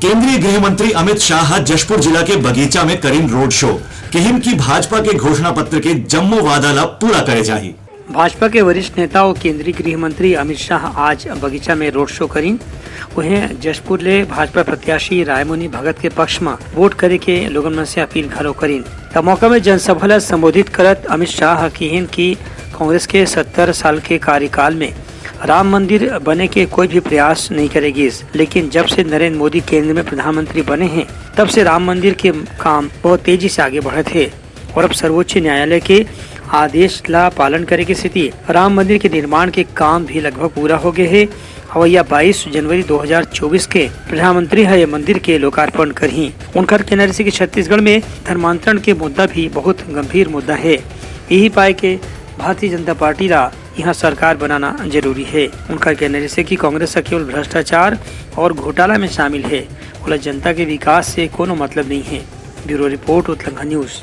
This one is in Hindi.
केंद्रीय गृह मंत्री अमित शाह जशपुर जिला के बगीचा में करीन रोड शो केहिम की भाजपा के घोषणा पत्र के जम्मो वादा पूरा करे जाही। भाजपा के वरिष्ठ नेता और केंद्रीय गृह मंत्री अमित शाह आज बगीचा में रोड शो करीन। उन्हें जशपुर ले भाजपा प्रत्याशी रायमुनि भगत के पक्ष में वोट करे के लोगन में से अपील घरो करीन। तब मौका में जनसभा ला संबोधित करत अमित शाह कहिन कि कांग्रेस के 70 साल के कार्यकाल में राम मंदिर बने के कोई भी प्रयास नहीं करेगी, लेकिन जब से नरेंद्र मोदी केंद्र में प्रधानमंत्री बने हैं तब से राम मंदिर के काम बहुत तेजी से आगे बढ़े थे और अब सर्वोच्च न्यायालय के आदेश ला पालन करे की स्थिति राम मंदिर के निर्माण के काम भी लगभग पूरा हो गए है। हवैया 22 जनवरी 2024 के प्रधानमंत्री है मंदिर के लोकार्पण करही। उनकर कहना से कि छत्तीसगढ़ में धर्मांतरण के मुद्दा भी बहुत गंभीर मुद्दा है। यही पाए के भारतीय जनता पार्टी ला यहाँ सरकार बनाना जरूरी है। उनका कहना से कि कांग्रेस केवल भ्रष्टाचार और घोटाला में शामिल है, बोला जनता के विकास से कोनो मतलब नहीं है। Bureau report Uttarakhand news.